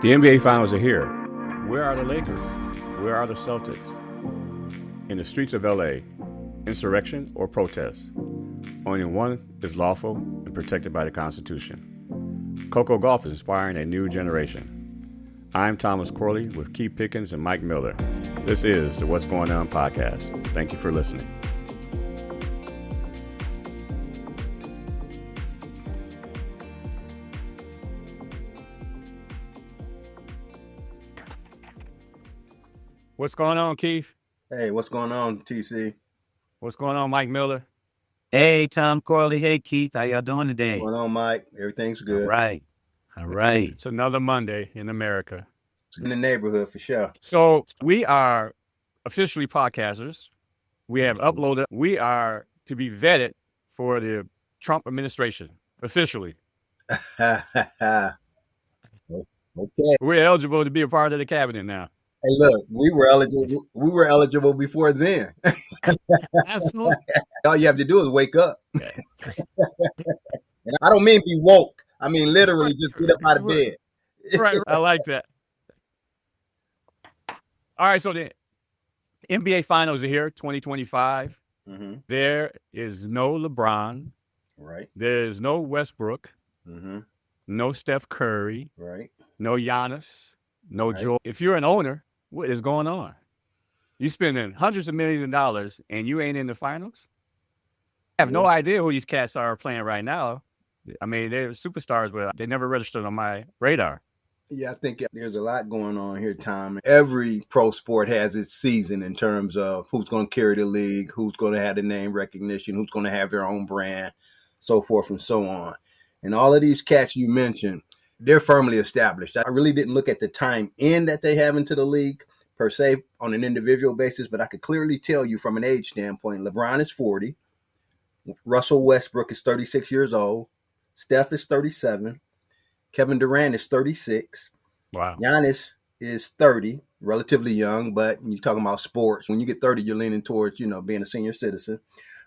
The NBA Finals are here. Where are the Lakers? Where are the Celtics? In the streets of LA, insurrection or protest? Only one is lawful and protected by the Constitution. Coco Gauff is inspiring a new generation. I'm Thomas Corley with Keith Pickens and Mike Miller. This is the What's Going On podcast. Thank you for listening. What's going on, Keith? Hey, what's going on, TC? What's going on, Mike Miller? Hey, Tom Corley. Hey, Keith. How y'all doing today? What's going on, Mike? Everything's good. All right. It's another Monday in America. It's in the neighborhood for sure. So we are officially podcasters. We have uploaded. We are to be vetted for the Trump administration officially. Okay. We're eligible to be a part of the cabinet now. Hey, look, we were eligible. We were eligible before then. Absolutely. All you have to do is wake up. And I don't mean be woke. I mean literally just get up out of bed. Right. I like that. All right. So the NBA Finals are here, 2025. Mm-hmm. There is no LeBron. Right. There is no Westbrook. Mm-hmm. No Steph Curry. Right. No Giannis. No Right. Joel. If you're an owner, what is going on? You spending hundreds of millions of dollars and you ain't in the finals? I have no idea who these cats are playing right now. I mean, they're superstars, but they never registered on my radar. Yeah, I think there's a lot going on here, Tom. Every pro sport has its season in terms of who's going to carry the league, who's going to have the name recognition, who's going to have their own brand, so forth and so on. And all of these cats you mentioned, they're firmly established. I really didn't look at the time in that they have into the league per se on an individual basis, but I could clearly tell you from an age standpoint, LeBron is 40. Russell Westbrook is 36 years old. Steph is 37. Kevin Durant is 36. Wow. Giannis is 30, relatively young, but when you're talking about sports, when you get 30, you're leaning towards, being a senior citizen.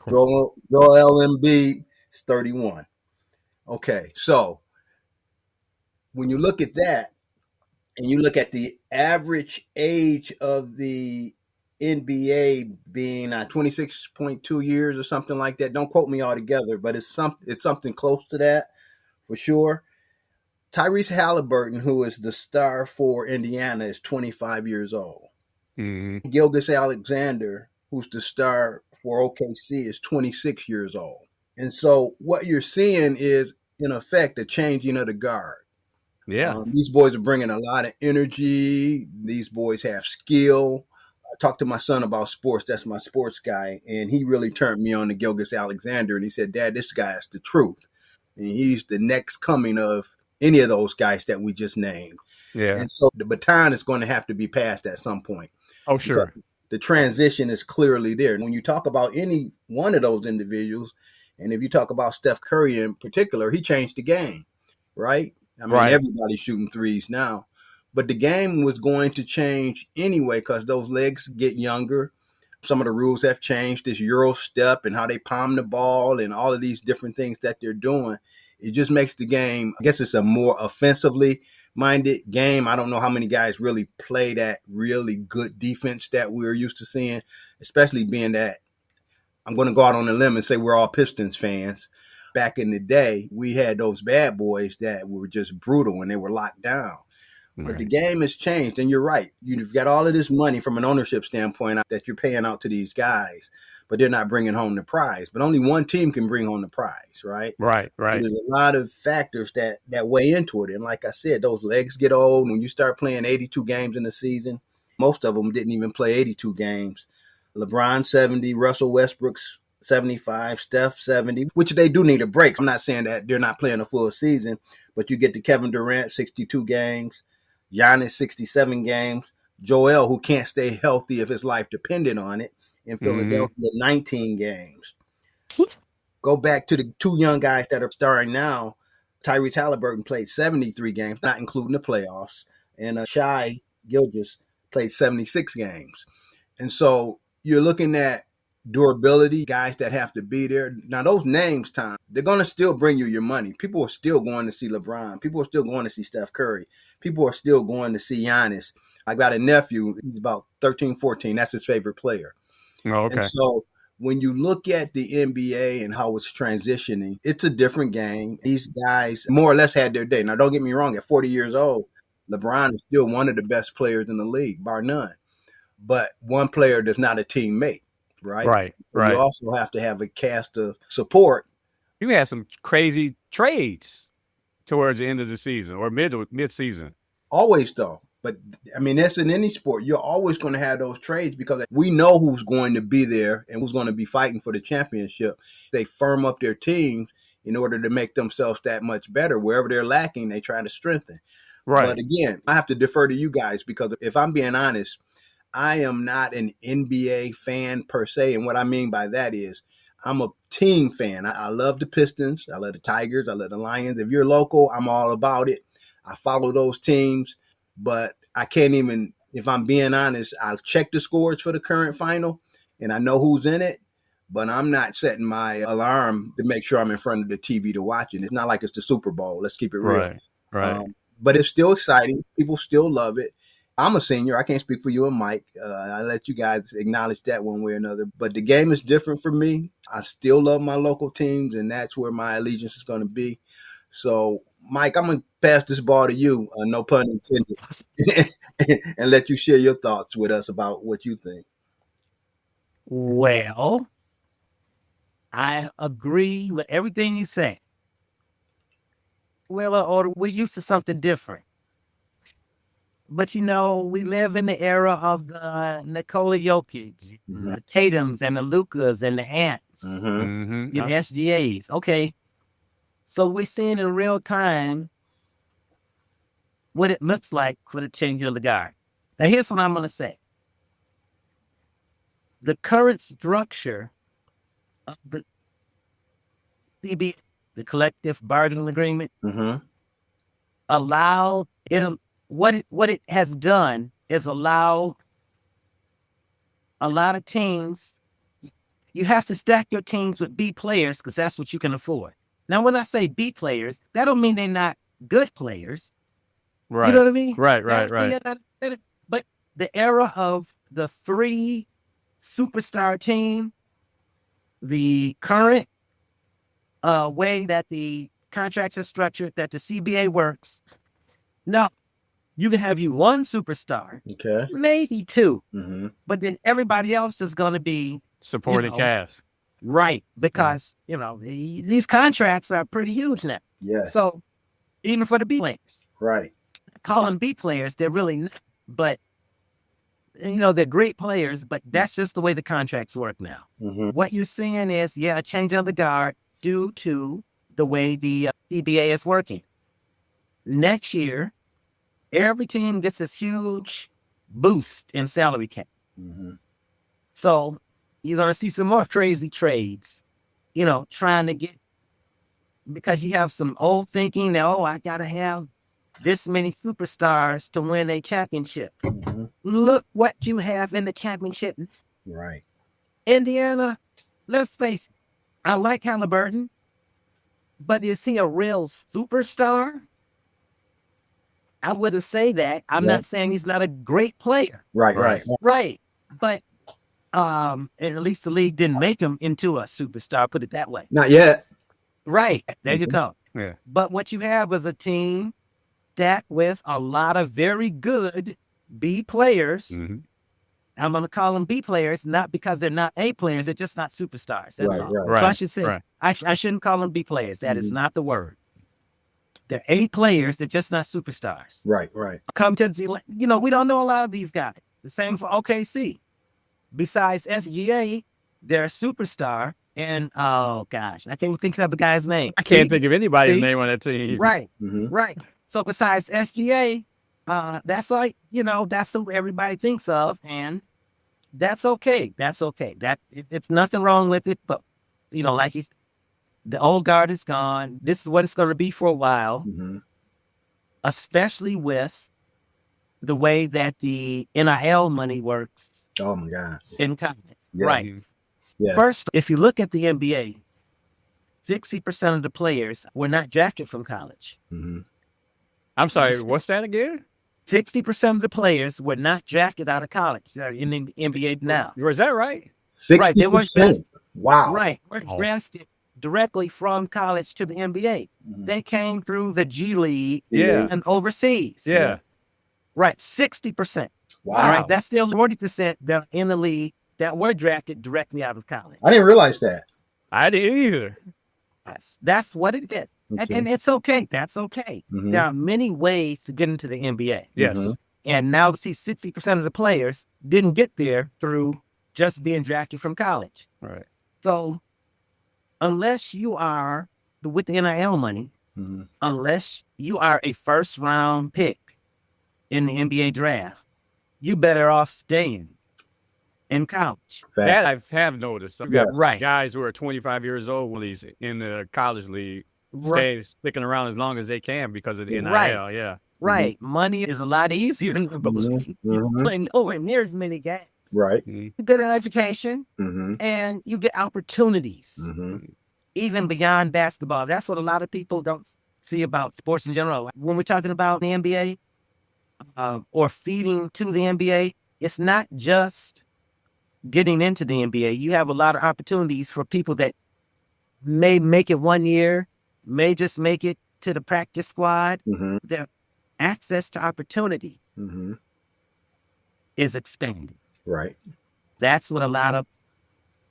Joel Embiid is 31. Okay, so when you look at that and you look at the average age of the NBA being 26.2 years or something like that, don't quote me all together, but it's something close to that for sure. Tyrese Halliburton, who is the star for Indiana, is 25 years old. Mm-hmm. Gilgeous-Alexander, who's the star for OKC, is 26 years old. And so what you're seeing is, in effect, a changing of the guard. Yeah. These boys are bringing a lot of energy. These boys have skill. I talked to my son about sports. That's my sports guy. And he really turned me on to Gilgeous-Alexander. And he said, Dad, this guy is the truth. And he's the next coming of any of those guys that we just named. Yeah. And so the baton is going to have to be passed at some point. Oh, sure. The transition is clearly there. And when you talk about any one of those individuals, and if you talk about Steph Curry in particular, he changed the game, right? I mean, Right. Everybody's shooting threes now. But the game was going to change anyway because those legs get younger. Some of the rules have changed, this Euro step and how they palm the ball and all of these different things that they're doing. It just makes the game, I guess it's a more offensively minded game. I don't know how many guys really play that really good defense that we're used to seeing, especially being that I'm going to go out on a limb and say we're all Pistons fans. Back in the day, we had those bad boys that were just brutal and they were locked down. Right. But the game has changed, and you're right. You've got all of this money from an ownership standpoint that you're paying out to these guys, but they're not bringing home the prize. But only one team can bring home the prize, right? Right. There's a lot of factors that weigh into it. And like I said, those legs get old. When you start playing 82 games in a season, most of them didn't even play 82 games. LeBron 70, Russell Westbrook's 75, Steph 70, which they do need a break. I'm not saying that they're not playing a full season, but you get to Kevin Durant, 62 games, Giannis, 67 games, Joel, who can't stay healthy if his life depended on it, in Philadelphia, 19 games. Go back to the two young guys that are starring now. Tyrese Halliburton played 73 games, not including the playoffs, and Shai Gilgeous played 76 games. And so you're looking at durability, guys that have to be there. Now, those names, Tom, they're going to still bring you your money. People are still going to see LeBron. People are still going to see Steph Curry. People are still going to see Giannis. I got a nephew. He's about 13, 14. That's his favorite player. Oh, And okay. so when you look at the NBA and how it's transitioning, it's a different game. These guys more or less had their day. Now, don't get me wrong. At 40 years old, LeBron is still one of the best players in the league, bar none. But one player does not a teammate, right? Right. You Right. also have to have a cast of support. You had some crazy trades towards the end of the season or mid season. Always, though. But, I mean, that's in any sport. You're always going to have those trades because we know who's going to be there and who's going to be fighting for the championship. They firm up their teams in order to make themselves that much better. Wherever they're lacking, they try to strengthen. Right. But, again, I have to defer to you guys because if I'm being honest, I am not an NBA fan per se. And what I mean by that is I'm a team fan. I love the Pistons. I love the Tigers. I love the Lions. If you're local, I'm all about it. I follow those teams, but I can't even, if I'm being honest, I'll check the scores for the current final and I know who's in it, but I'm not setting my alarm to make sure I'm in front of the TV to watch it. It's not like it's the Super Bowl. Let's keep it real. Right. Right. But it's still exciting. People still love it. I'm a senior. I can't speak for you and Mike. I let you guys acknowledge that one way or another. But the game is different for me. I still love my local teams, and that's where my allegiance is going to be. So, Mike, I'm going to pass this ball to you, no pun intended, and let you share your thoughts with us about what you think. Well, I agree with everything you say. Well, or we're used to something different. But we live in the era of the Nikola Jokic, the Tatums and the Lukas and the Ants, Mm-hmm. the SGAs. Okay. So we're seeing in real time what it looks like for the change of the guard. Now, here's what I'm going to say. The current structure of the CB, the collective bargaining agreement, allowed it. What it has done is allow a lot of teams. You have to stack your teams with B players because that's what you can afford. Now, when I say B players, that don't mean they're not good players. Right. You know what I mean? Right. But the era of the 3 superstar team, the current way that the contracts are structured, that the CBA works, no. You can have one superstar, Okay. maybe 2, but then everybody else is going to be supporting cast. Right, because, these contracts are pretty huge now. Yeah. So even for the B players. Right. Call them B players, they're really not, but, they're great players, but that's just the way the contracts work now. What you're seeing is, a change of the guard due to the way the CBA is working. Next year, every team gets this huge boost in salary cap. So you're going to see some more crazy trades, trying to get, because you have some old thinking that, I got to have this many superstars to win a championship. Look what you have in the championship. Right. Indiana, let's face it, I like Halliburton, but is he a real superstar? I wouldn't say that. I'm not saying he's not a great player. Right. But at least the league didn't make him into a superstar, put it that way. Not yet. Right. There you go. Yeah. But what you have is a team stacked with a lot of very good B players. I'm going to call them B players, not because they're not A players. They're just not superstars. That's all. Right. So I should say, I shouldn't call them B players. That is not the word. They're A players. They're just not superstars. Right. Come to we don't know a lot of these guys. The same for OKC. Besides SGA, they're a superstar. And, oh, gosh, I can't think of the guy's name. I can't think of anybody's name on that team. Right. So besides SGA, that's like, that's what everybody thinks of. And that's okay. It's nothing wrong with it. But, like the old guard is gone. This is what it's going to be for a while, especially with the way that the NIL money works. Oh, my God. In college. Yeah. Right. Yeah. First, if you look at the NBA, 60% of the players were not drafted from college. Mm-hmm. I'm sorry, what's that again? 60% of the players were not drafted out of college. They're in the NBA now. Was that right? 60%. Right, they weren't drafted. Wow. Right, were drafted directly from college to the NBA. Mm-hmm. They came through the G League Yeah. and overseas. Yeah. Right, 60%. Wow. All right, that's still 40% that are in the league that were drafted directly out of college. I didn't realize that. I didn't either. That's what it is. Okay. And it's okay. That's okay. Mhm. There are many ways to get into the NBA. Yes. Mhm. And now see 60% of the players didn't get there through just being drafted from college. Right. So unless you are with the NIL money, Mhm. unless you are a first round pick in the NBA draft, you better off staying in college. That I have noticed. I've got Right. guys who are 25 years old when he's in the college league, Right. sticking around as long as they can because of the NIL. Right. Yeah. Right. Money is a lot easier than Mhm. you Mhm. play nowhere near as many games. Right. You get an education Mm-hmm. and you get opportunities, Mm-hmm. even beyond basketball. That's what a lot of people don't see about sports in general. When we're talking about the NBA or feeding to the NBA, it's not just getting into the NBA. You have a lot of opportunities for people that may make it 1 year, may just make it to the practice squad. Mm-hmm. Their access to opportunity Mm-hmm. is expanding. Right. That's what a lot of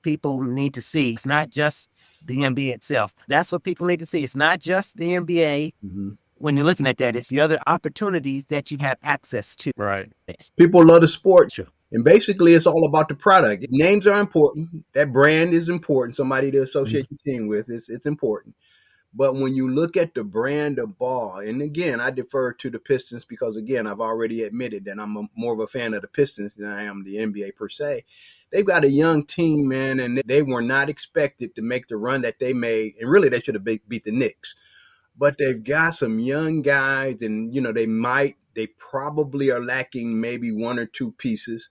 people need to see. It's not just the NBA itself. That's what people need to see. It's not just the NBA. Mm-hmm. When you're looking at that, it's the other opportunities that you have access to. Right. People love the sport. Sure. And basically, it's all about the product. Names are important. That brand is important. Somebody to associate your team with. It's important. But when you look at the brand of ball, and again, I defer to the Pistons because, again, I've already admitted that I'm more of a fan of the Pistons than I am the NBA per se. They've got a young team, man, and they were not expected to make the run that they made. And really, they should have beat the Knicks. But they've got some young guys, and, they probably are lacking maybe one or two pieces.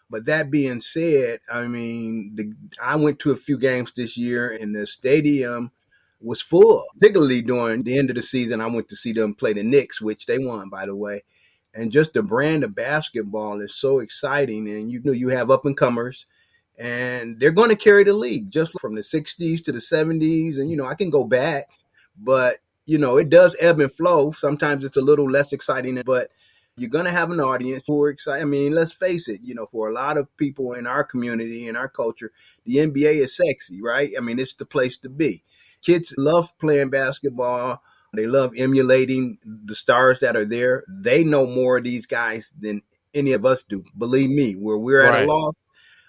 But that being said, I mean, I went to a few games this year, and the stadium was full, particularly during the end of the season. I went to see them play the Knicks, which they won, by the way. And just the brand of basketball is so exciting. And, you have up-and-comers, and they're going to carry the league just from the 60s to the 70s. And, I can go back, but, it does ebb and flow. Sometimes it's a little less exciting, but you're going to have an audience who are excited. I mean, let's face it, for a lot of people in our community, in our culture, the NBA is sexy, right? I mean, it's the place to be. Kids love playing basketball. They love emulating the stars that are there. They know more of these guys than any of us do. Believe me, where we're at a loss,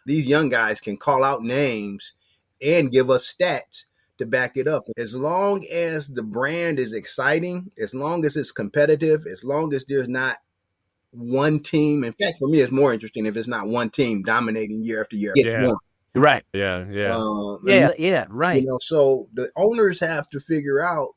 these young guys can call out names and give us stats to back it up. As long as the brand is exciting, as long as it's competitive, as long as there's not one team. In fact, for me, it's more interesting if it's not one team dominating year after year. Yeah. Right. Yeah. Right. So the owners have to figure out,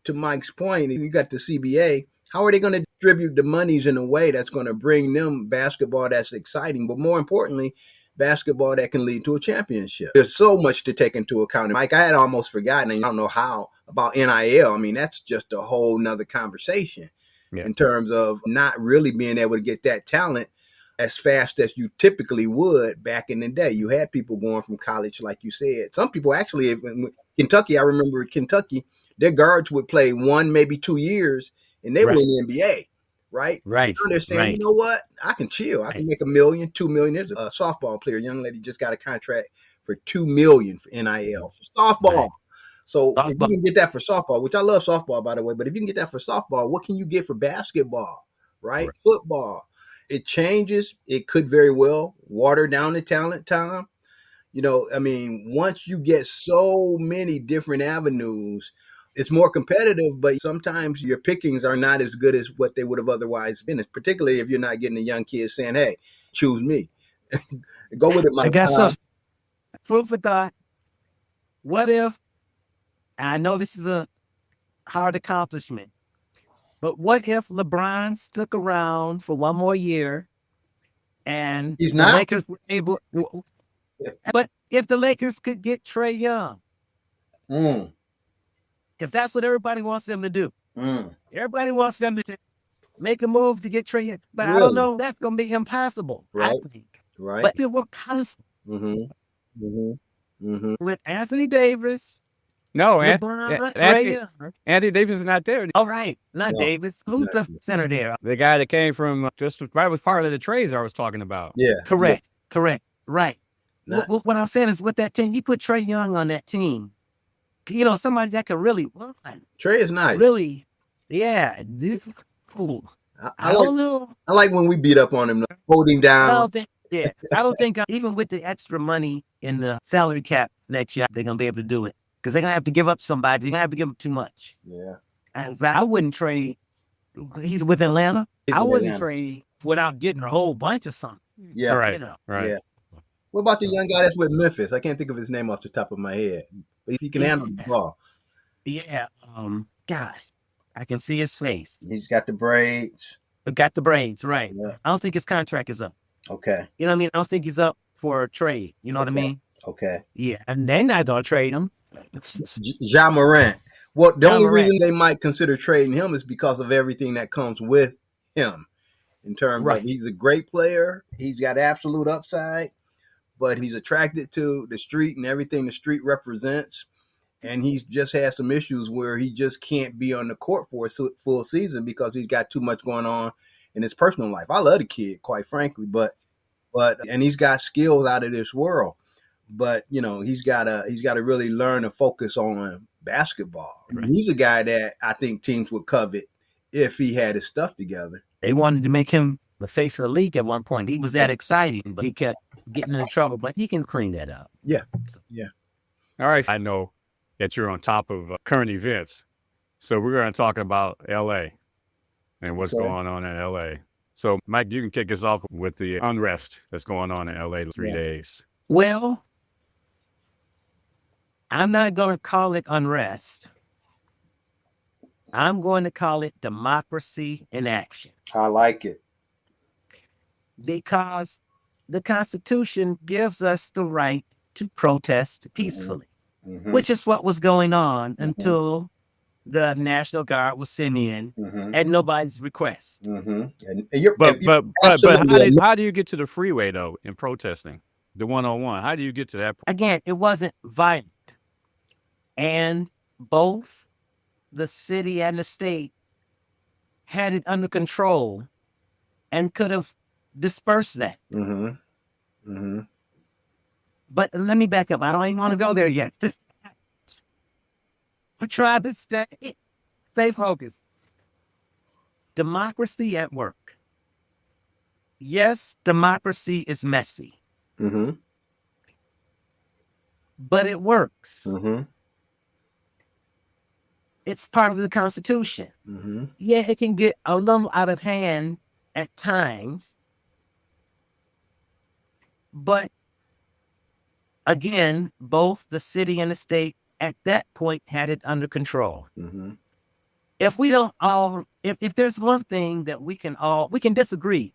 to Mike's point, you got the CBA, how are they going to distribute the monies in a way that's going to bring them basketball that's exciting, but more importantly, basketball that can lead to a championship? There's so much to take into account. Mike, I had almost forgotten, and I don't know how, about NIL. I mean, that's just a whole nother conversation in terms of not really being able to get that talent as fast as you typically would back in the day. You had people going from college, like you said. Some people actually, in Kentucky, I remember in Kentucky, their guards would play 1, maybe 2 years, and they were in the NBA, right? Right. Now they're saying, you know what? I can chill. I can make $1 million, $2 million. There's a softball player, a young lady just got a contract for $2 million for NIL for softball. Right. So if you can get that for softball, which I love softball, by the way, but if you can get that for softball, what can you get for basketball, right? Football. It changes. It could very well water down the talent, Tom. Once you get so many different avenues, it's more competitive, but sometimes your pickings are not as good as what they would have otherwise been, particularly if you're not getting the young kids saying, hey, choose me. Go with it, Mike. I got some food for thought. What if, I know this is a hard accomplishment, but what if LeBron stuck around for one more year and he's not? the Lakers were able, but if the Lakers could get Trae Young, because that's what everybody wants them to do. Everybody wants them to make a move to get Trae Young, but I don't know. That's going to be impossible. Right. I think. Right. But it will possible with Anthony Davis. No, LeBron, Anthony Davis is not there. All right, not Davis. Who's the center there? The guy that came from just right was part of the trades I was talking about. Yeah. Correct. Right. What I'm saying is with that team, you put Trae Young on that team. You know, somebody that could really run. Trey is nice. Really, yeah. Cool. I don't know. I like when we beat up on him, hold him down. I don't think even with the extra money in the salary cap next year, they're going to be able to do it. Because they're going to have to give up somebody. They're going to have to give up too much. Yeah. And I wouldn't trade. He's with Atlanta. I wouldn't trade without getting a whole bunch of something. Yeah. Right. You know. Right. Yeah. What about the young guy that's with Memphis? I can't think of his name off the top of my head. But he can handle the ball. Yeah. Gosh, I can see his face. He's got the braids. Got the braids, right. Yeah. I don't think his contract is up. Okay. You know what I mean? I don't think he's up for a trade. You know what I mean? Okay. Yeah. And they're not going to trade him. Ja Morant. Well, the only reason they might consider trading him is because of everything that comes with him. In terms of he's a great player. He's got absolute upside. But he's attracted to the street and everything the street represents. And he's just had some issues where he just can't be on the court for a full season because he's got too much going on in his personal life. I love the kid, quite frankly, but and he's got skills out of this world. But you know, he's got to really learn to focus on basketball. Right. He's a guy that I think teams would covet if he had his stuff together. They wanted to make him the face of the league at one point. He was that exciting, but he kept getting into trouble. But he can clean that up. Yeah, yeah. All right, I know that you're on top of current events. So we're going to talk about L.A. and what's going on in L.A. So, Mike, you can kick us off with the unrest that's going on in L.A. 3 days. Well, I'm not going to call it unrest. I'm going to call it democracy in action. I like it. Because the Constitution gives us the right to protest peacefully. Which is what was going on until the National Guard was sent in at nobody's request. But how do you get to the freeway, though, in protesting? The one-on-one. How do you get to that point? Again, it wasn't violent. And both the city and the state had it under control and could have dispersed that. But let me back up. I don't even want to go there yet. I'm trying to stay focused. Democracy at work. Yes, democracy is messy. But it works. It's part of the Constitution. Yeah, it can get a little out of hand at times. But again, both the city and the state at that point had it under control. If we don't all, if there's one thing that we can disagree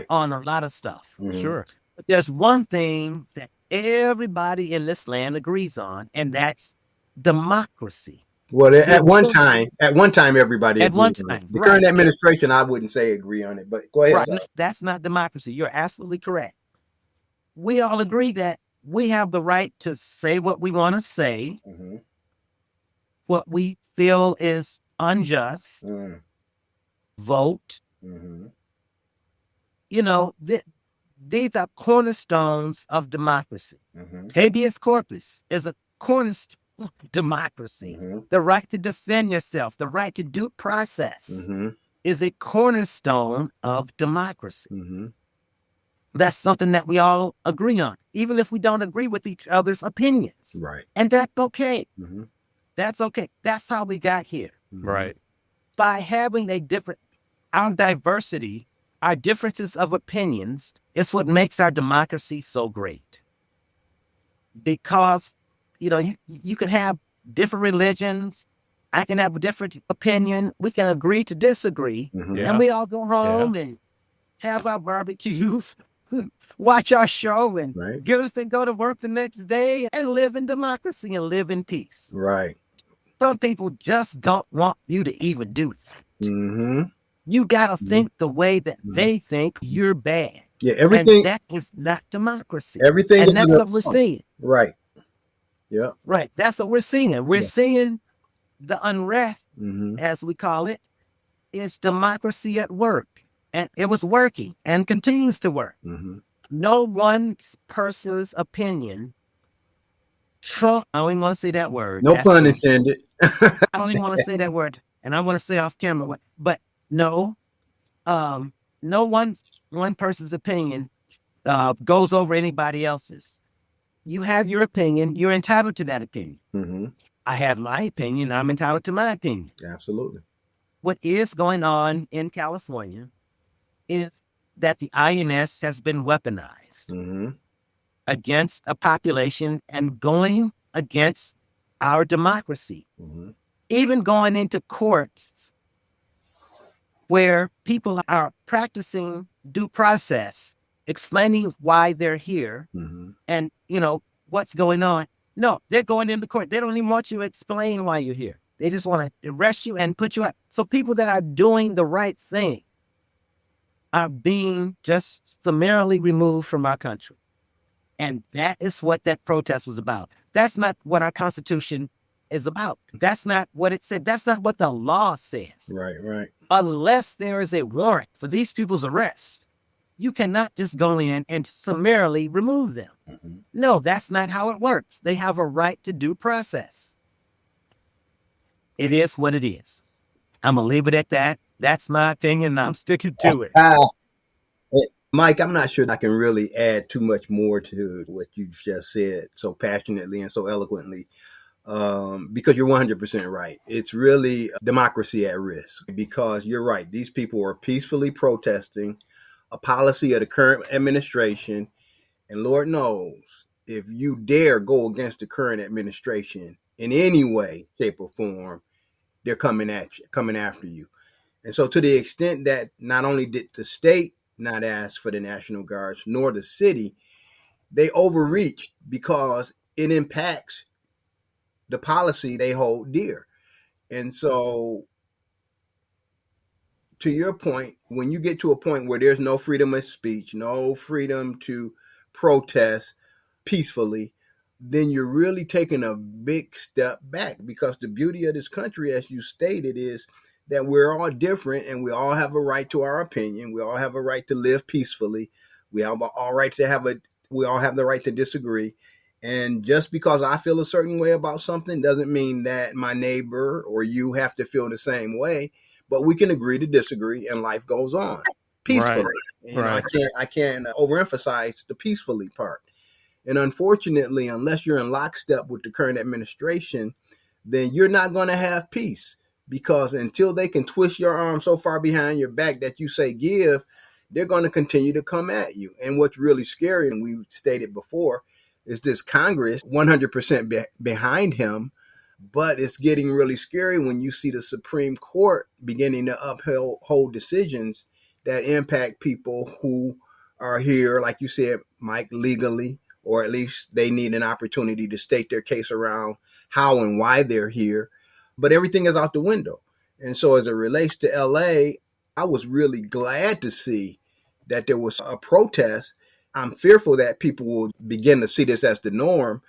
on a lot of stuff. Sure. But there's one thing that everybody in this land agrees on, and that's democracy. Well, at one time, everybody at one time. time. The current administration, I wouldn't say agree on it, but go ahead. Right. No, that's not democracy. You're absolutely correct. We all agree that we have the right to say what we want to say, what we feel is unjust, vote. You know, these are cornerstones of democracy. Habeas corpus is a cornerstone of democracy. The right to defend yourself, the right to due process is a cornerstone of democracy. That's something that we all agree on, even if we don't agree with each other's opinions. Right. And that's okay. That's okay. That's how we got here. Right. By having our diversity, our differences of opinions is what makes our democracy so great. Because, you know, you can have different religions. I can have a different opinion. We can agree to disagree. And we all go home and have our barbecues. watch our show and Right. get up and go to work the next day and live in democracy and live in peace. Right. Some people just don't want you to even do that. Mm-hmm. You got to think the way that they think. You're bad. Yeah, And everything that is not democracy. everything And is that's an what we're assault. seeing. Right. Yeah. Right. That's what we're seeing. We're Yeah. seeing the unrest, Mm-hmm. as we call it, is democracy at work. And it was working and continues to work. Mm-hmm. No one person's opinion. Trump, I don't even want to say that word. No That's pun the- intended. I don't even want to say that word. And I want to say off camera what, but no, no one person's opinion goes over anybody else's. You have your opinion. You're entitled to that opinion. Mm-hmm. I have my opinion. I'm entitled to my opinion. Absolutely. What is going on in California is that the INS has been weaponized Mm-hmm. against a population and going against our democracy, Mm-hmm. even going into courts where people are practicing due process, explaining why they're here Mm-hmm. and, what's going on. No, they're going into court. They don't even want you to explain why you're here. They just want to arrest you and put you out. So people that are doing the right thing are being just summarily removed from our country. And that is what that protest was about. That's not what our Constitution is about. That's not what it said. That's not what the law says. Right, right. Unless there is a warrant for these people's arrest, you cannot just go in and summarily remove them. Mm-hmm. No, that's not how it works. They have a right to due process. It is what it is. I'm going to leave it at that. That's my opinion, and I'm sticking to it. Mike, I'm not sure I can really add too much more to what you've just said so passionately and so eloquently, because you're 100% right. It's really democracy at risk, because you're right. These people are peacefully protesting a policy of the current administration. And Lord knows, if you dare go against the current administration in any way, shape, or form, they're coming at you, coming after you. And so to the extent that not only did the state not ask for the National Guards, nor the city, they overreached because it impacts the policy they hold dear. And so, to your point, when you get to a point where there's no freedom of speech, no freedom to protest peacefully, then you're really taking a big step back, because the beauty of this country, as you stated, is that we're all different and we all have a right to our opinion. We all have a right to live peacefully. We have we all have the right to disagree. And just because I feel a certain way about something doesn't mean that my neighbor or you have to feel the same way, but we can agree to disagree and life goes on peacefully. Right. I can't overemphasize the peacefully part. And unfortunately, unless you're in lockstep with the current administration, then you're not going to have peace, because until they can twist your arm so far behind your back that you say give, they're going to continue to come at you. And what's really scary, and we stated before, is this Congress 100% behind him. But it's getting really scary when you see the Supreme Court beginning to uphold decisions that impact people who are here, like you said, Mike, legally, or at least they need an opportunity to state their case around how and why they're here. But everything is out the window. And so as it relates to LA, I was really glad to see that there was a protest. I'm fearful that people will begin to see this as the norm.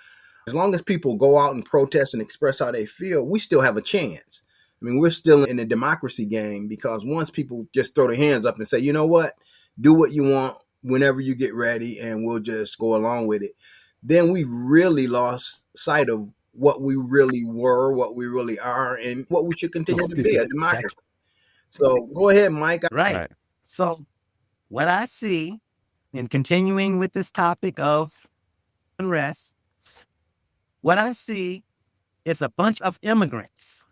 As long as people go out and protest and express how they feel, we still have a chance. I mean, we're still in the democracy game, because once people just throw their hands up and say, you know what, do what you want whenever you get ready and we'll just go along with it, then we've really lost sight of what we really were, what we really are, and what we should continue to be, a democracy. So go ahead, Mike. Right. So what I see, in continuing with this topic of unrest, what I see is a bunch of immigrants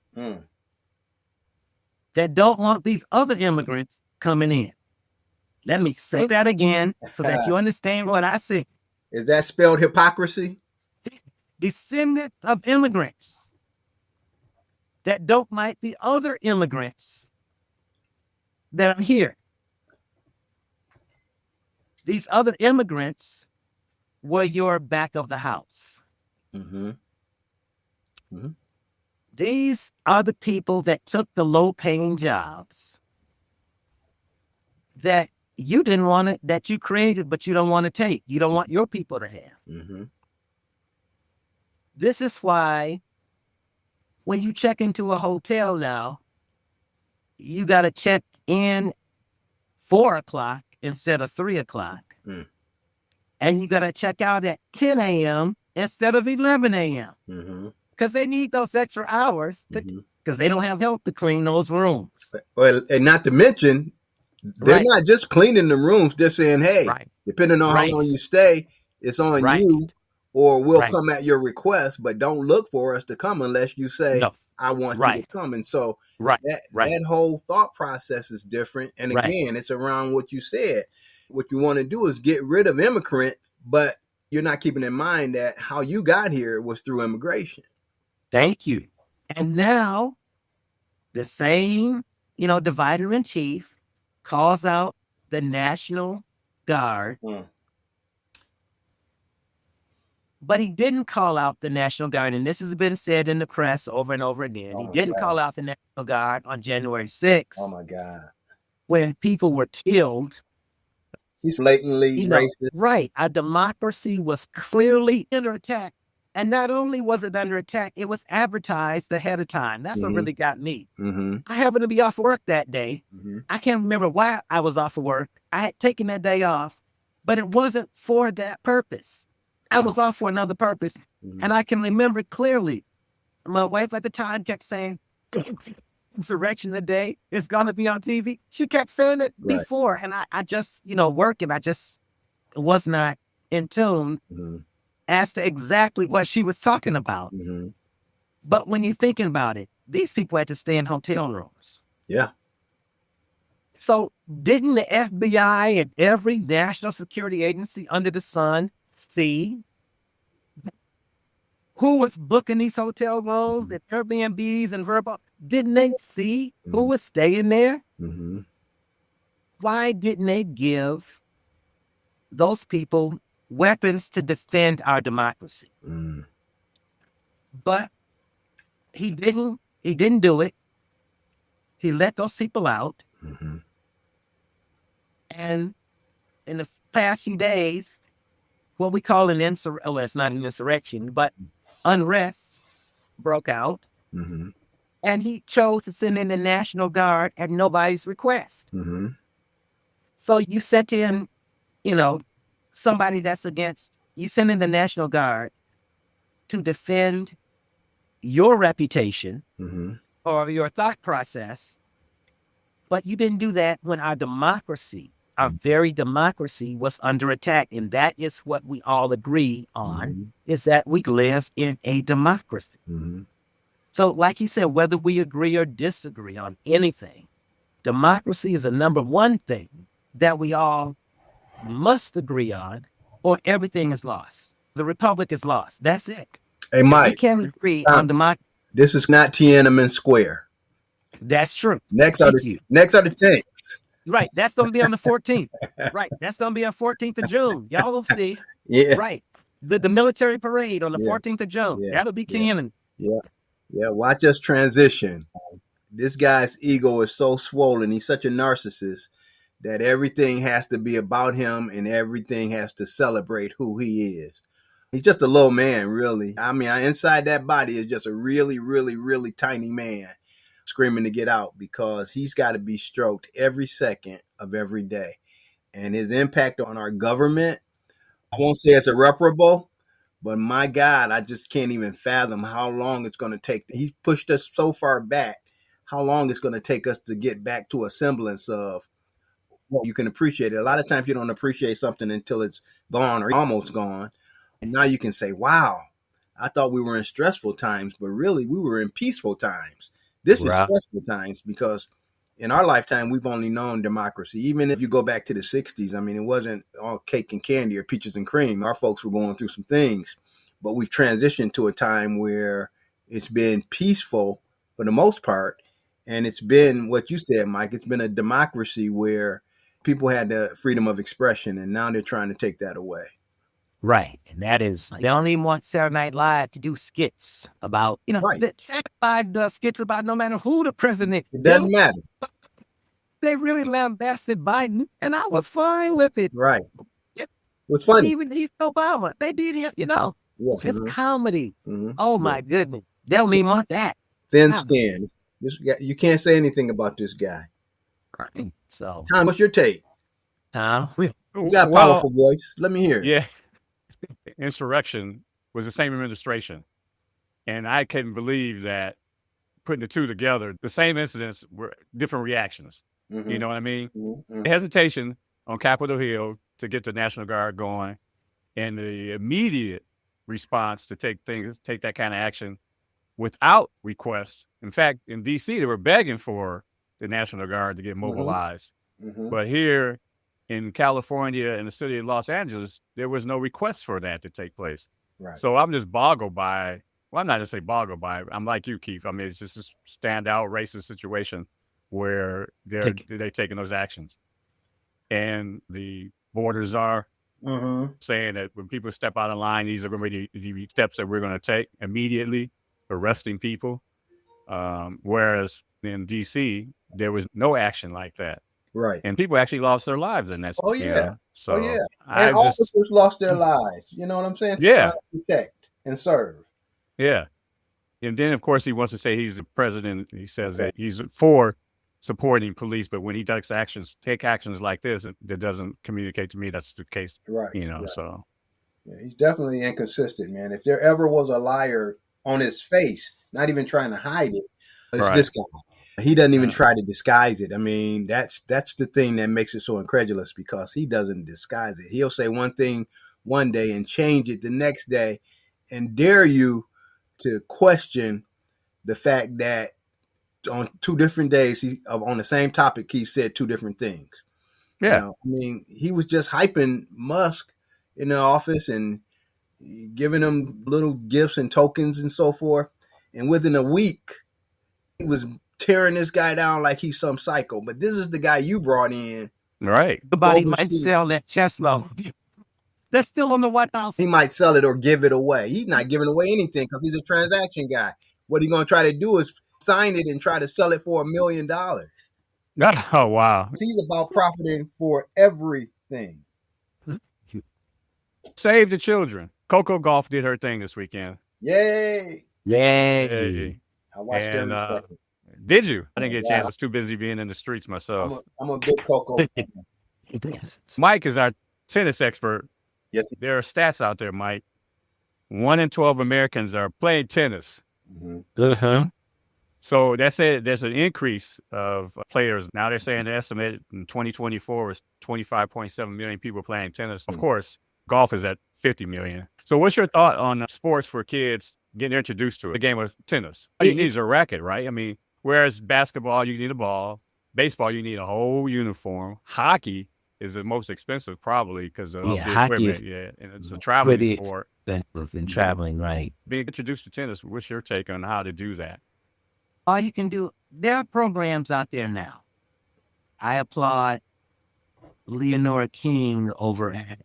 that don't want these other immigrants coming in. Let me say that again so that you understand what I see. Is that spelled hypocrisy? Descendants of immigrants that don't like the other immigrants that are here. These other immigrants were your back of the house. Mm-hmm. Mm-hmm. These are the people that took the low-paying jobs that you didn't want to, that you created, but you don't want to take. You don't want your people to have. Mm-hmm. This is why when you check into a hotel now, you got to check in 4 o'clock instead of 3 o'clock. Mm. And you got to check out at 10 a.m. instead of 11 a.m. Mm-hmm. Because they need those extra hours because Mm-hmm. they don't have help to clean those rooms. Well, and not to mention, they're Right. not just cleaning the rooms. They're saying, hey, Right. depending on Right. how long you stay, it's on Right. you, or we'll Right. come at your request, but don't look for us to come unless you say, No. I want you Right. to come. And so Right. that Right. whole thought process is different. And Right. again, it's around what you said. What you want to do is get rid of immigrants, but you're not keeping in mind that how you got here was through immigration. Thank you. And now the same, divider in chief calls out the National Guard. But he didn't call out the National Guard. And this has been said in the press over and over again. He didn't call out the National Guard on January 6th. Oh, my God. When people were killed. He's blatantly racist. Right. Our democracy was clearly under attack. And not only was it under attack, it was advertised ahead of time. That's what really got me. Mm-hmm. I happened to be off work that day. Mm-hmm. I can't remember why I was off of work. I had taken that day off, but it wasn't for that purpose. I was off for another purpose. Mm-hmm. And I can remember clearly, my wife at the time kept saying, insurrection today is going to be on TV. She kept saying it before. And I just, working, I just was not in tune as to exactly what she was talking about. Mm-hmm. But when you're thinking about it, these people had to stay in hotel rooms. Yeah. So didn't the FBI and every national security agency under the sun see who was booking these hotel rooms and Airbnbs and Verbo? Didn't they see who was staying there? Mm-hmm. Why didn't they give those people weapons to defend our democracy? Mm. But he didn't do it. He let those people out. Mm-hmm. And in the past few days, what we call it's not an insurrection, but unrest broke out. Mm-hmm. And he chose to send in the National Guard at nobody's request. Mm-hmm. So you sent in, somebody that's you send in the National Guard to defend your reputation or your thought process, but you didn't do that when our democracy, our very democracy, was under attack. And that is what we all agree on, is that we live in a democracy. Mm-hmm. So like you said, whether we agree or disagree on anything, democracy is the number one thing that we all must agree on, or everything is lost. The republic is lost. That's it. Hey, Mike. We can't agree on democracy. This is not Tiananmen Square. That's true. Next are the tanks. Right. That's going to be on the 14th. Right. That's going to be on 14th of June. Y'all will see. Yeah. Right. The military parade on the 14th of June. Yeah. That'll be canon. Yeah. Yeah. Watch us transition. This guy's ego is so swollen. He's such a narcissist that everything has to be about him and everything has to celebrate who he is. He's just a little man, really. I mean, inside that body is just a really, really, really tiny man screaming to get out because he's got to be stroked every second of every day. And his impact on our government, I won't say it's irreparable, but my God, I just can't even fathom how long it's going to take. He's pushed us so far back, how long it's going to take us to get back to a semblance of what you can appreciate it. A lot of times you don't appreciate something until it's gone or almost gone. And now you can say, wow, I thought we were in stressful times, but really we were in peaceful times. This is stressful times because in our lifetime, we've only known democracy. Even if you go back to the 60s, I mean, it wasn't all cake and candy or peaches and cream. Our folks were going through some things, but we've transitioned to a time where it's been peaceful for the most part. And it's been what you said, Mike, it's been a democracy where People had the freedom of expression, and now they're trying to take that away. Right. And that is, they don't even want Saturday Night Live to do skits about, Right. Saturday Night Live does skits about no matter who the president It doesn't matter. They really lambasted Biden, and I was fine with it. Right. What's funny? Even Obama, they did him, Yes. It's comedy. Mhm. Oh, my goodness. They don't even want that. Thin skin. You can't say anything about this guy. Right. So, Tom, what's your take? Tom? You got a powerful voice. Let me hear it. Yeah. Insurrection was the same administration. And I couldn't believe that putting the two together, the same incidents were different reactions. Mm-hmm. You know what I mean? Mm-hmm. Hesitation on Capitol Hill to get the National Guard going, and the immediate response to take that kind of action without request. In fact, in D.C., they were begging for the National Guard to get mobilized. Mm-hmm. But here in California and the city of Los Angeles, there was no request for that to take place. Right. So I'm just boggled by, well, I'm not going to say boggled by, I'm like you, Keith. I mean, it's just a standout racist situation where they're taking those actions. And the borders are saying that when people step out of line, these are going to be the steps that we're going to take immediately, arresting people. Whereas in D.C., there was no action like that. Right. And people actually lost their lives in that. Oh, yeah. So, and officers lost their lives. You know what I'm saying? Yeah. To protect and serve. Yeah. And then, of course, he wants to say he's the president. He says that he's for supporting police, but when he takes actions like this, that doesn't communicate to me that's the case. Right. So. Yeah, he's definitely inconsistent, man. If there ever was a liar on his face, not even trying to hide it, it's this guy. He doesn't even try to disguise it. I mean, that's the thing that makes it so incredulous, because he doesn't disguise it. He'll say one thing one day and change it the next day and dare you to question the fact that on 2 different days on the same topic, he said 2 different things. Yeah. I mean, he was just hyping Musk in the office and giving him little gifts and tokens and so forth. And within a week, he was tearing this guy down like he's some psycho. But this is the guy you brought in. Right. Somebody might sell that chest load. That's still on the White House. He might sell it or give it away. He's not giving away anything because he's a transaction guy. What he's going to try to do is sign it and try to sell it for $1 million. Oh, wow. He's about profiting for everything. Save the children. Coco Gauff did her thing this weekend. Yay. Yay. I watched every second. Did you? I didn't get a chance. I was too busy being in the streets myself. I'm a big Coco. Mike is our tennis expert. Yes. There are stats out there, Mike. 1 in 12 Americans are playing tennis. Mm-hmm. So that's it. There's an increase of players. Now they're saying the estimate in 2024 was 25.7 million people playing tennis. Of course, golf is at 50 million. So what's your thought on sports for kids getting introduced to it? The game of tennis. All you need is a racket, right? I mean, whereas basketball, you need a ball. Baseball, you need a whole uniform. Hockey is the most expensive probably because of the equipment. And it's a traveling sport. Been traveling, right? Being introduced to tennis, what's your take on how to do that? All you can do, there are programs out there now. I applaud Leonora King over at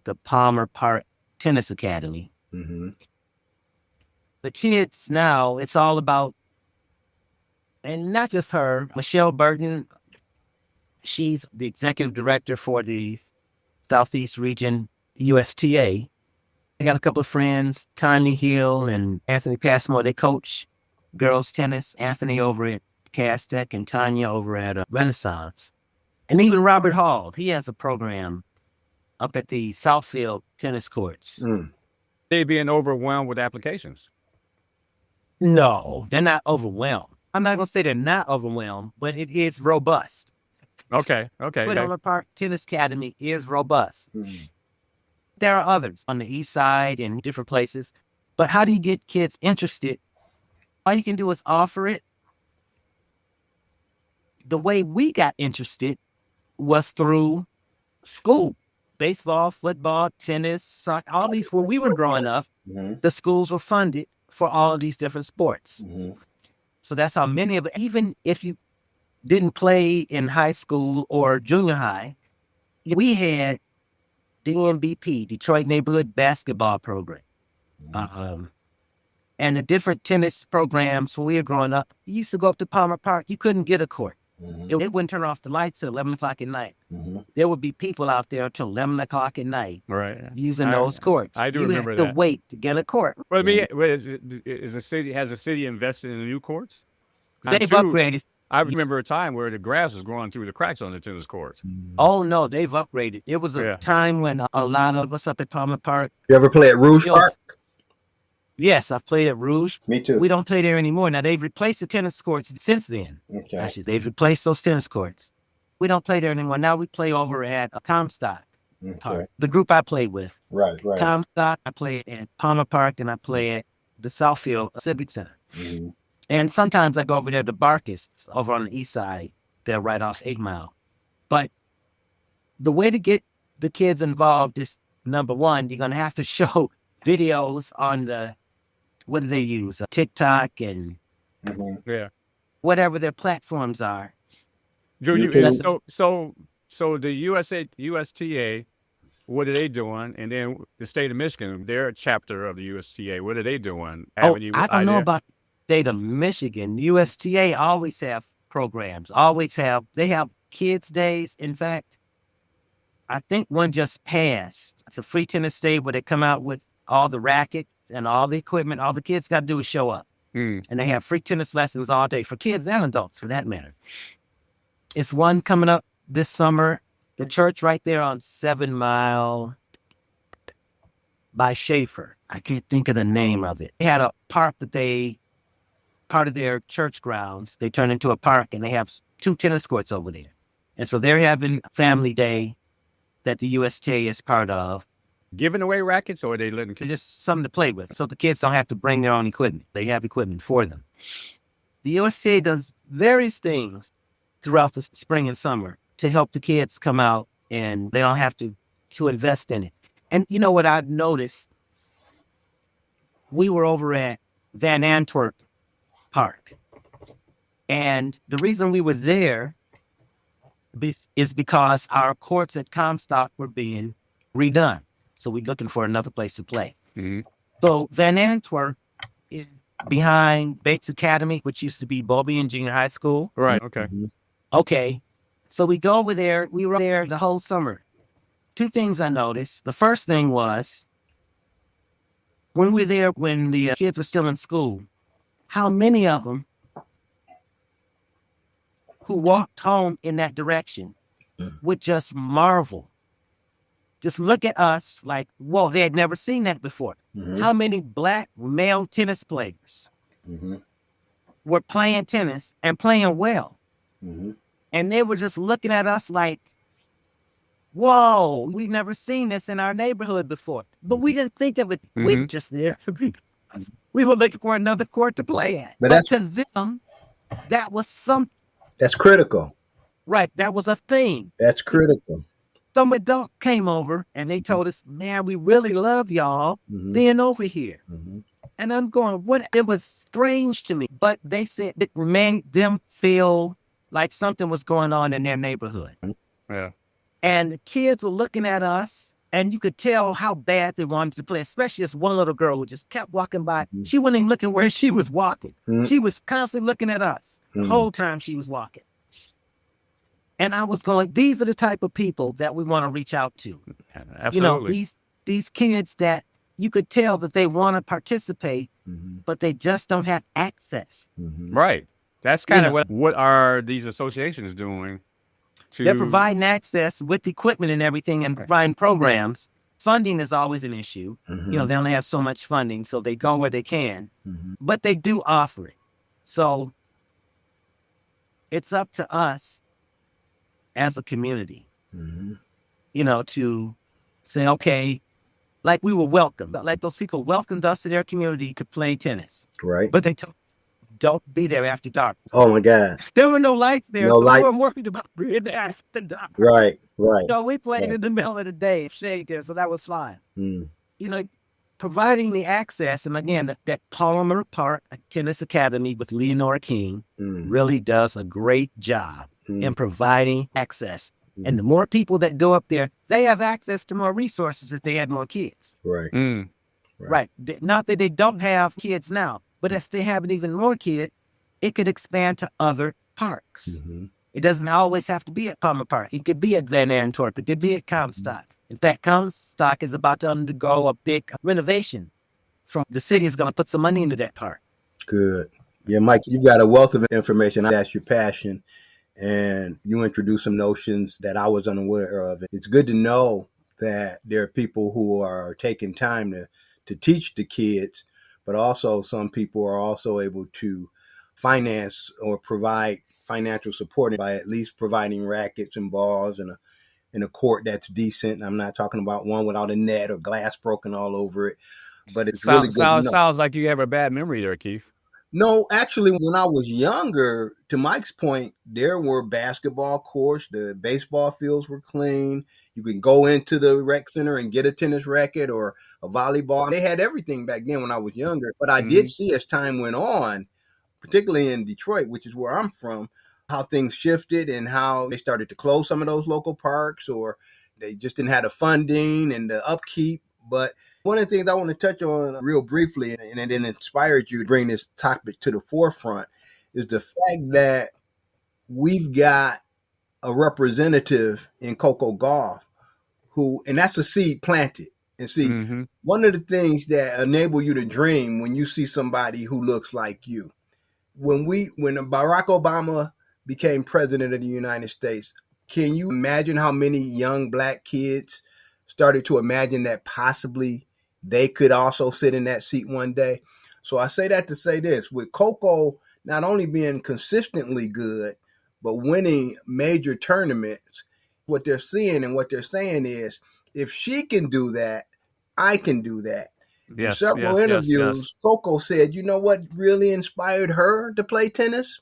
the Palmer Park Tennis Academy. Mm-hmm. The kids now, it's all about, and not just her, Michelle Burton. She's the executive director for the Southeast Region USTA. I got a couple of friends, Connie Hill and Anthony Passmore. They coach girls tennis. Anthony over at Castech and Tanya over at Renaissance. And even Robert Hall, he has a program up at the Southfield tennis courts. They being overwhelmed with applications. No, they're not overwhelmed. I'm not going to say they're not overwhelmed, but it is robust. Okay. Palmer Park Tennis Academy is robust. There are others on the east side and different places. But how do you get kids interested? All you can do is offer it. The way we got interested was through school. Baseball, football, tennis, soccer, all these, when we were growing up, the schools were funded for all of these different sports. So that's how many of it, even if you didn't play in high school or junior high, We had DNBP, Detroit Neighborhood Basketball Program. And the different tennis programs when we were growing up. You used to go up to Palmer Park. You couldn't get a court. It wouldn't turn off the lights till 11 o'clock at night. There would be people out there till 11 o'clock at night using those courts. I do remember that. You had to wait to get a court. Well, has the city invested in the new courts? They've upgraded. I remember a time where the grass was growing through the cracks on the tennis courts. Oh, no, they've upgraded. It was a time when a lot of us up at Palmer Park. You ever play at Rouge Park? Yes, I've played at Rouge. Me too. We don't play there anymore. Now, they've replaced the tennis courts since then. Okay. Actually, they've replaced those tennis courts. We don't play there anymore. Now we play over at Comstock Park, the group I played with. Right. Comstock, I play at Palmer Park, and I play at the Southfield Civic Center. And sometimes I go over there to Barkis, over on the east side. They're right off 8 Mile. But the way to get the kids involved is, number one, you're going to have to show videos on the, what do they use? TikTok and whatever their platforms are. So the USTA, what are they doing? And then the state of Michigan, they're a chapter of the USTA. What are they doing? I don't know about the state of Michigan. USTA always have programs. They have kids' days. In fact, I think one just passed. It's a free tennis day where they come out with all the rackets and all the equipment. All the kids got to do is show up. And they have free tennis lessons all day for kids and adults, for that matter. It's one coming up this summer. The church right there on 7 Mile by Schaefer. I can't think of the name of it. They had a park that part of their church grounds, they turned into a park, and they have 2 tennis courts over there. And so they're having family day that the USTA is part of. Giving away rackets, or are they letting kids? Just something to play with, so the kids don't have to bring their own equipment. They have equipment for them. The USTA does various things throughout the spring and summer to help the kids come out, and they don't have to invest in it. And you know what I've noticed? We were over at Van Antwerp Park, and the reason we were there is because our courts at Comstock were being redone. So we're looking for another place to play. So Van Antwerp is behind Bates Academy, which used to be Bobbian Junior High School. Right, okay. Okay, so we go over there. We were there the whole summer. 2 things I noticed. The first thing was, when we were there, when the kids were still in school, how many of them who walked home in that direction would just marvel. Just look at us like, whoa, they had never seen that before. How many black male tennis players were playing tennis and playing well? And they were just looking at us like, whoa, we've never seen this in our neighborhood before. But we didn't think of it. We were just there. We were looking for another court to play at. But to them, that was something. That's critical. Right, that was a thing. That's critical. Some adult came over and they told us, man, we really love y'all being over here. And I'm going, what? It was strange to me. But they said it made them feel like something was going on in their neighborhood. Yeah. And the kids were looking at us, and you could tell how bad they wanted to play, especially this one little girl who just kept walking by. She wasn't even looking where she was walking. She was constantly looking at us the whole time she was walking. And I was going, these are the type of people that we want to reach out to. Absolutely. You know, these kids that you could tell that they want to participate, but they just don't have access. Right. That's kind of what are these associations doing? They're providing access with equipment and everything and providing programs. Funding is always an issue. You know, they only have so much funding, so they go where they can. But they do offer it. So it's up to us as a community, you know, to say, okay, like we were welcomed, like those people welcomed us to their community to play tennis. Right. But they told us, don't be there after dark. Oh my God. There were no lights there, No so lights. we weren't worried about being there after dark. Right. So we played in the middle of the day, shade there, so that was fine. You know, providing the access, and again, that Palmer Park Tennis Academy with Leonora King really does a great job in providing access. And the more people that go up there, they have access to more resources if they had more kids. Right. Right. Not that they don't have kids now, but if they have an even more kid, it could expand to other parks. It doesn't always have to be at Palmer Park. It could be at Van Arentorp. It could be at Comstock. In fact, Comstock is about to undergo a big renovation. The city is going to put some money into that park. Good. Yeah, Mike, you've got a wealth of information. That's your passion. And you introduced some notions that I was unaware of. It's good to know that there are people who are taking time to teach the kids, but also some people are also able to finance or provide financial support by at least providing rackets and balls and a court that's decent. I'm not talking about one without a net or glass broken all over it, but it's really good to know. Sounds like you have a bad memory there, Keith. No, actually, when I was younger, to Mike's point, there were basketball courts. The baseball fields were clean. You could go into the rec center and get a tennis racket or a volleyball. They had everything back then when I was younger. But I did see as time went on, particularly in Detroit, which is where I'm from, how things shifted and how they started to close some of those local parks, or they just didn't have the funding and the upkeep. But one of the things I want to touch on real briefly, and it inspired you to bring this topic to the forefront, is the fact that we've got a representative in Coco Gauff who, and that's a seed planted. And see, one of the things that enable you to dream when you see somebody who looks like you. When Barack Obama became president of the United States, can you imagine how many young black kids started to imagine that possibly they could also sit in that seat one day? So I say that to say this, with Coco not only being consistently good, but winning major tournaments, what they're seeing and what they're saying is, if she can do that, I can do that. In several interviews, Coco said, you know what really inspired her to play tennis?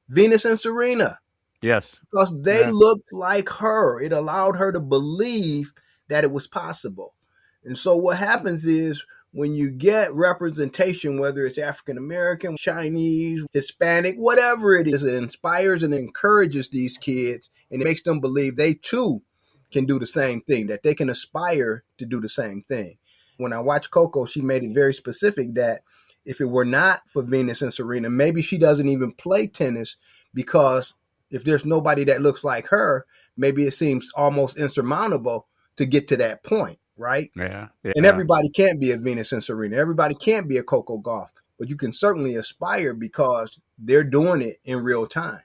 Venus and Serena. Yes. Because they looked like her. It allowed her to believe that it was possible. And so what happens is when you get representation, whether it's African American, Chinese, Hispanic, whatever it is, it inspires and encourages these kids, and it makes them believe they too can do the same thing, that they can aspire to do the same thing. When I watched Coco, she made it very specific that if it were not for Venus and Serena, maybe she doesn't even play tennis, because if there's nobody that looks like her, maybe it seems almost insurmountable to get to that point, right? Yeah. And everybody can't be a Venus and Serena. Everybody can't be a Coco Gauff, but you can certainly aspire because they're doing it in real time,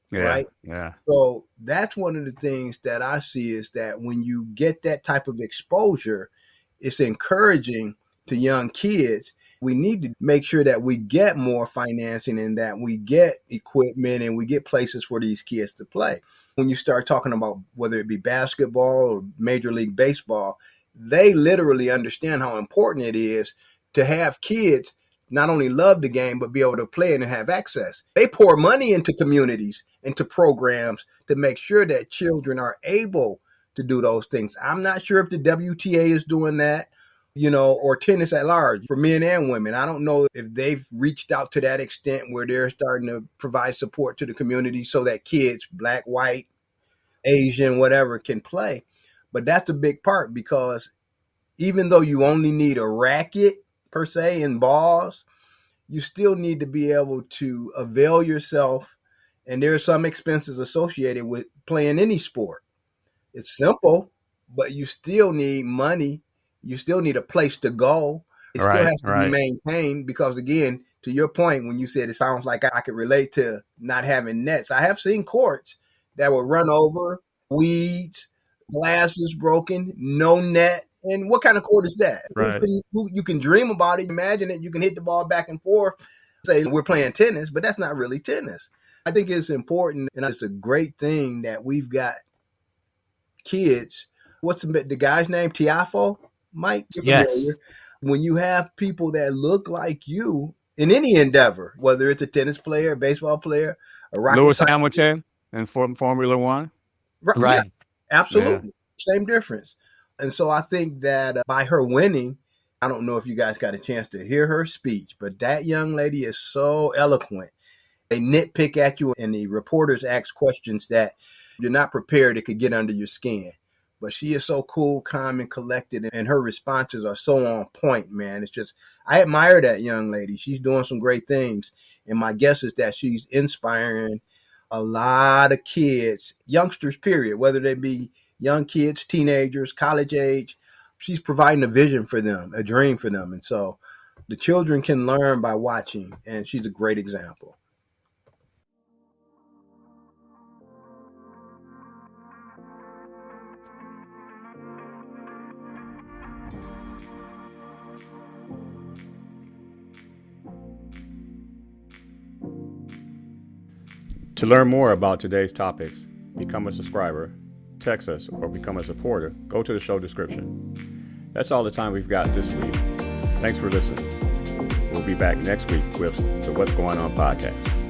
right? Yeah. So that's one of the things that I see, is that when you get that type of exposure, it's encouraging to young kids. We need to make sure that we get more financing and that we get equipment and we get places for these kids to play. When you start talking about whether it be basketball or Major League Baseball, they literally understand how important it is to have kids not only love the game, but be able to play it and have access. They pour money into communities, into programs to make sure that children are able to do those things. I'm not sure if the WTA is doing that, or tennis at large for men and women. I don't know if they've reached out to that extent where they're starting to provide support to the community so that kids, black, white, Asian, whatever, can play. But that's a big part, because even though you only need a racket per se and balls, you still need to be able to avail yourself. And there are some expenses associated with playing any sport. It's simple, but you still need money. You still need a place to go. It still has to be maintained, because, again, to your point, when you said it sounds like I could relate to not having nets. I have seen courts that were run over, weeds, glasses broken, no net. And what kind of court is that? Right. You can dream about it, imagine it. You can hit the ball back and forth, say we're playing tennis, but that's not really tennis. I think it's important, and it's a great thing that we've got kids. What's the guy's name? Tiafo? Mike? Yes. When you have people that look like you in any endeavor, whether it's a tennis player, a baseball player, a rocket Lewis scientist, Hamilton in Formula One. Right. Yeah, absolutely. Yeah. Same difference. And so I think that by her winning, I don't know if you guys got a chance to hear her speech, but that young lady is so eloquent. They nitpick at you, and the reporters ask questions that you're not prepared, it could get under your skin. But she is so cool, calm, and collected, and her responses are so on point, man. It's just, I admire that young lady. She's doing some great things. And my guess is that she's inspiring a lot of kids, youngsters, period, whether they be young kids, teenagers, college age. She's providing a vision for them, a dream for them. And so the children can learn by watching, and she's a great example. To learn more about today's topics, become a subscriber, text us, or become a supporter, go to the show description. That's all the time we've got this week. Thanks for listening. We'll be back next week with the What's Going On podcast.